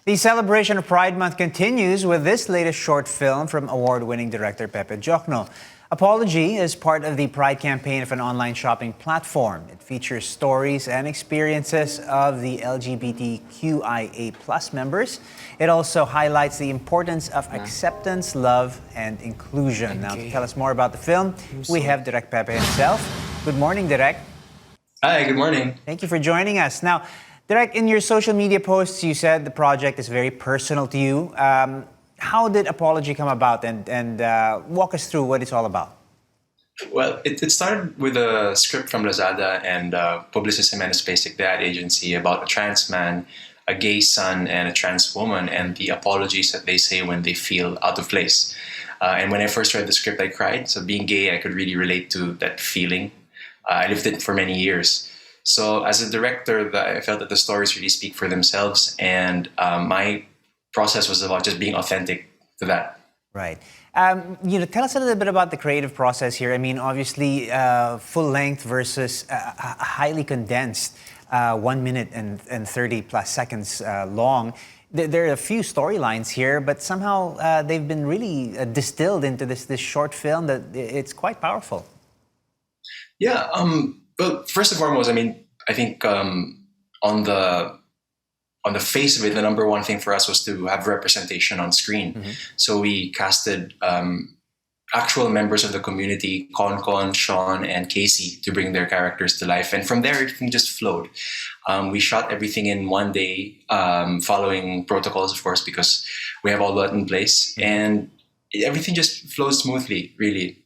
The celebration of Pride Month continues with this latest short film from award-winning director Pepe Diokno. Apology is part of the Pride campaign of an online shopping platform. It features stories and experiences of the LGBTQIA plus members. It also highlights the importance of acceptance, love, and inclusion. Now, to tell us more about the film, we have Director Pepe himself. Good morning, Direk. Hi, good morning. Thank you for joining us. Now, Direk, in your social media posts, you said the project is very personal to you. How did Apology come about, and walk us through what it's all about? Well, it started with a script from Lazada and Publicis Jimenez Basic, the ad agency, about a trans man, a gay son, and a trans woman, and the apologies that they say when they feel out of place. And when I first read the script, I cried. So being gay, I could really relate to that feeling. I lived it for many years. So as a director, I felt that the stories really speak for themselves, and my process was about just being authentic to that. Right. Tell us a little bit about the creative process here. I mean, obviously, full length versus highly condensed, 1 minute and 30 plus seconds long. There are a few storylines here, but somehow they've been really distilled into this short film that it's quite powerful. Yeah. Well, first and foremost, I think on the face of it, the number one thing for us was to have representation on screen. Mm-hmm. So we casted actual members of the community, Con, Sean, and Casey, to bring their characters to life. And from there, everything just flowed. We shot everything in one day, following protocols, of course, because we have all that in place. Mm-hmm. And everything just flows smoothly, really.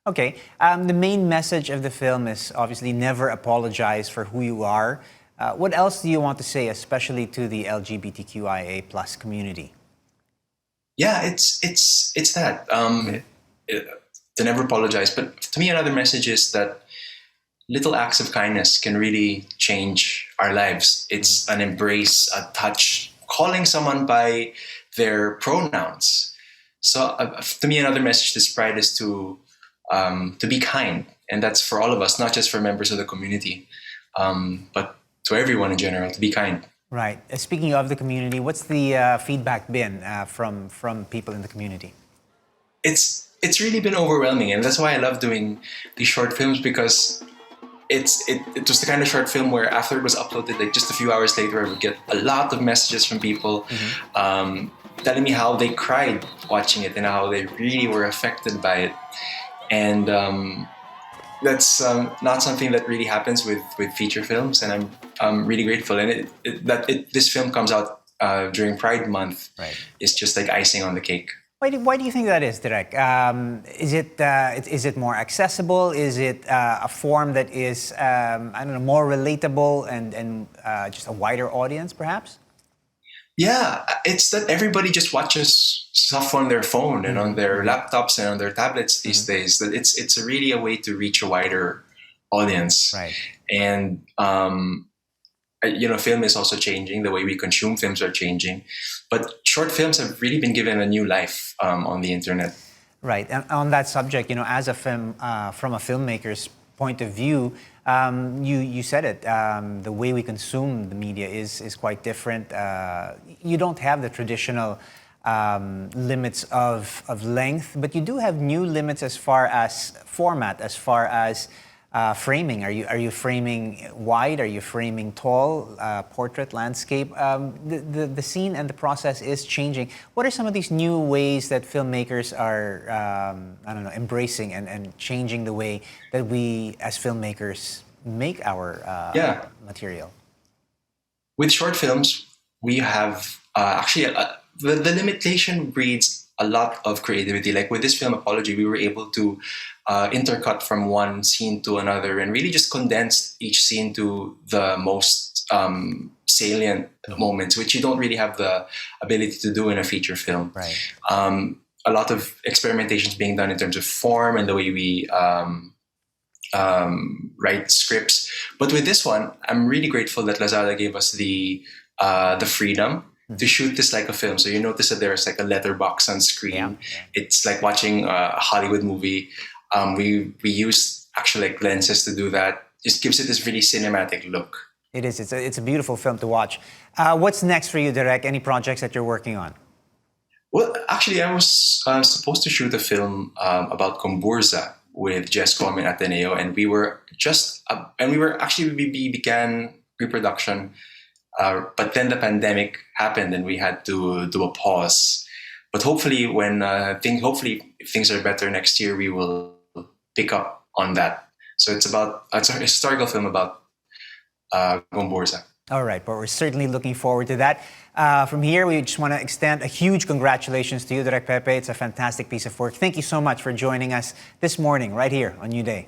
Okay. The main message of the film is obviously never apologize for who you are. What else do you want to say, especially to the LGBTQIA plus community? Yeah, it's that to never apologize. But to me, another message is that little acts of kindness can really change our lives. It's an embrace, a touch, calling someone by their pronouns. So to me, another message this Pride is to be kind, and that's for all of us, not just for members of the community, but to everyone in general, to be kind. Right. Speaking of the community, what's the feedback been from people in the community? It's really been overwhelming, and that's why I love doing these short films, because it was the kind of short film where after it was uploaded, like just a few hours later, I would get a lot of messages from people telling me how they cried watching it and how they really were affected by it. And that's not something that really happens with feature films, and I'm really grateful. And this film comes out during Pride Month. Right. It's just like icing on the cake. Why do you think that is, Direk? Is it more accessible? Is it a form that is more relatable and just a wider audience, perhaps? Yeah, it's that everybody just watches stuff on their phone and on their laptops and on their tablets these days. That it's really a way to reach a wider audience. Right. And film is also changing. The way we consume films are changing, but short films have really been given a new life on the internet. Right. And on that subject, as a film from a filmmaker's point of view, you said it. The way we consume the media is quite different. You don't have the traditional limits of length, but you do have new limits as far as format, as far as framing. Are you framing wide? Are you framing tall? Portrait, landscape? The scene and the process is changing. What are some of these new ways that filmmakers are, embracing and changing the way that we as filmmakers make our material? With short films, we have the limitation breeds a lot of creativity. Like with this film, Apology, we were able to intercut from one scene to another and really just condense each scene to the most salient moments, which you don't really have the ability to do in a feature film. Right. A lot of experimentations being done in terms of form and the way we write scripts. But with this one, I'm really grateful that Lazada gave us the freedom to shoot this like a film. So you notice that there's like a letterbox on screen. Yeah. It's like watching a Hollywood movie. We use actual like lenses to do that. Just gives it this really cinematic look. It is. It's a beautiful film to watch. What's next for you, Direk? Any projects that you're working on? Well, actually, I was supposed to shoot a film about Comburza with Jess Com and Ateneo, and we were we began pre-production, but then the pandemic happened, and we had to do a pause. But hopefully, if things are better next year, we will pick up on that. So it's a historical film about Comburza. All right, but we're certainly looking forward to that. From here, we just want to extend a huge congratulations to you, Director Pepe. It's a fantastic piece of work. Thank you so much for joining us this morning right here on Newday.